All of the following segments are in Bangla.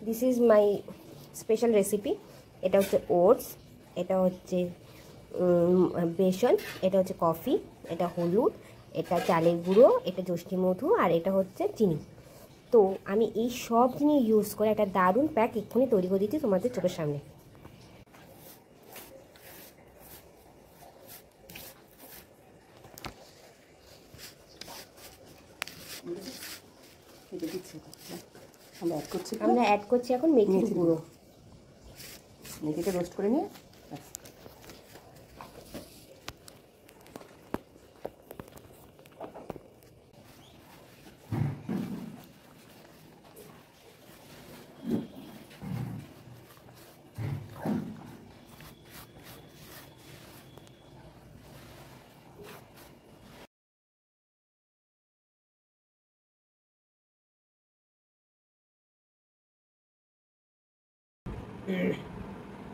This is my special recipe. এটা হচ্ছে ওটস, এটা হচ্ছে বেসন, এটা হচ্ছে কফি, এটা হলুদ, এটা চালের গুঁড়ো, এটা যষ্টি মধু, আর এটা হচ্ছে চিনি। তো আমি এই সব জিনিস ইউজ করে একটা দারুণ প্যাক এক্ষুনি তৈরি করে দিচ্ছি তোমাদের চোখের সামনে। আমরা অ্যাড করছি এখন মেথির গুঁড়ো। মেথিটা রোস্ট করে নিয়ে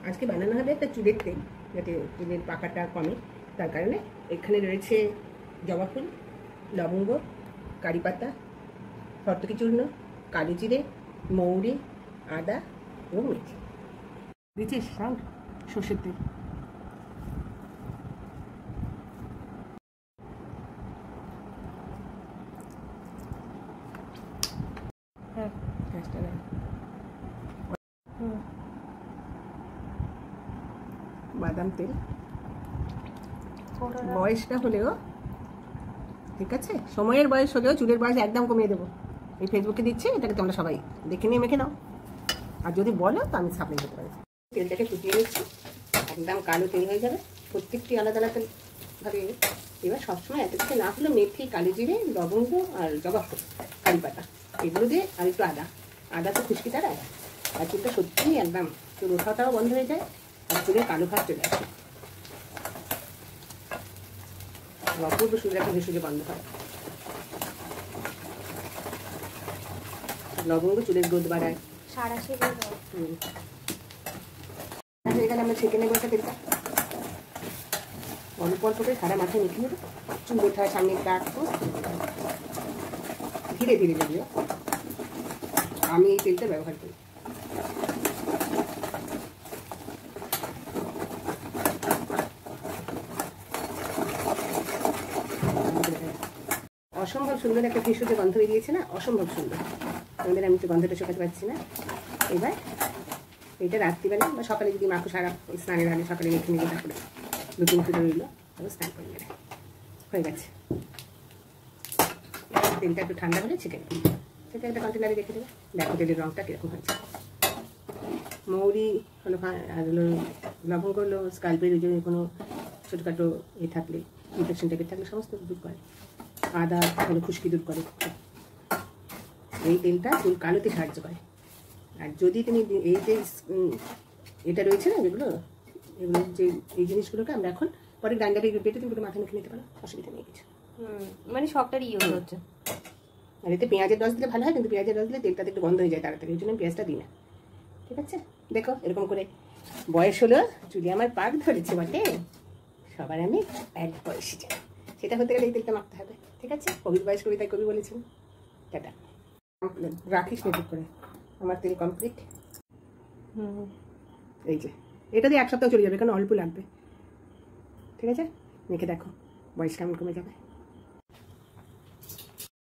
আজকে বানানো হবে একটা চুলের তেল, যাতে চুলের পাকাটা কমে। তার কারণে এখানে রয়েছে জবা ফুল, লবঙ্গ, কারি পাতা, হরতকি চূর্ণ, কালো জিরে, মৌরি, আদা এবং মেথি। দিচ্ছিস সাউন্ড? সর্ষের তেল। হ্যাঁ, বাদাম তেল। বয়সটা হলেও ঠিক আছে, সময়ের বয়স হলেও চুলের বয়স একদম কমিয়ে দেবো। এই ফেসবুকে দিচ্ছি, এটাকে তোমরা সবাই দেখে নিয়ে মেখে নাও। আর যদি বলো তো আমি সাপ্লাই করতে পারি। তেলটাকে ফুটিয়ে নিচ্ছি, একদম কালো তেল হয়ে যাবে। প্রত্যেকটি আলাদা আলাদা ভাবে। এবার সবসময় এত কিছু না হলে মেথি, কালো জিরে, লবঙ্গ আর জবা ফুল, কারি পাতা এগুলো দিয়ে, আর একটু আদা তো খুশকি তারা। আর চুলটা সত্যিই একদম চুল ওঠাটাও বন্ধ হয়ে যায়, আর চুলের কালো ভাব চলে আসে। অপূর্ব সুন্দর একটা ভেষজ বন্ধ হয়। লবঙ্গ চুলের গ্রোথ বাড়ায়। হয়ে গেলে আমরা ছেঁকে নেবো একটা তেলটা। অল্প অল্প করে সারা মাথায় মেখে নেবো। চুল ওঠা, সামনে দাগ, ধীরে ধীরে যদিও আমি এই তেলটা ব্যবহার করি। অসম্ভব সুন্দর একটা ভেষজ গন্ধ বেরিয়েছে না? অসম্ভব সুন্দর। আমাদের আমি তো গন্ধটা শোকাতে পারছি না। এবার এটা রাত্রিবেলা বা সকালে যদি মাখো, সারা স্নানের আগে সকালে মেখে নিলে, তারপরে 2-3 ফুটে রইল, তারপর স্নান করে নেবে। হয়ে গেছে। তেলটা একটু ঠান্ডা হলে ছেঁকে নেবে। সেটা একটা কন্টেনারে রেখে দেবে। দেখো তেলের রঙটা কীরকম হয়েছে। মৌরি হলো, আর হলো লবঙ্গ হলো স্কাল্পের যদি কোনো ছোটোখাটো থাকলে, ইনফেকশন টাইপের থাকলে সমস্ত দূর করে। আদা হলো খুশকি দূর করে। এই তেলটা চুল কালোতে সাহায্য করে। আর যদি তুমি এই যে এটা রয়েছে না, এগুলো যে এই জিনিসগুলোকে আমরা এখন পরে ডান্ডারে বেটে তুমি মাথায় মেখে নিতে পারো, অসুবিধা নেই কিছু। মানে সবটারই ইউজ হচ্ছে। আর এতে পেঁয়াজের রস দিলে ভালো হয়, কিন্তু পেঁয়াজের রস দিলে তেলটাতে একটু গন্ধ হয়ে যায় তাড়াতাড়ি, ওই জন্য আমি পেঁয়াজটা দিই না। ঠিক আছে, দেখো এরকম করে। বয়স হলো, চুলে আমার পাক ধরেছে বটে, সবার আমি এক বয়সী যাই, সেটা হতে গেলে এই তেলটা মাখতে হবে। ঠিক আছে, কবির বয়স কবিতায় কবি বলেছেন। টাটা। রাখিস মেকআপ করে। আমার তেল কমপ্লিট। এই যে এটা দিয়ে 1 সপ্তাহ চলে যাবে, কারণ অল্প লাগবে। ঠিক আছে, মেখে দেখো, বয়স কেমন কমে যাবে।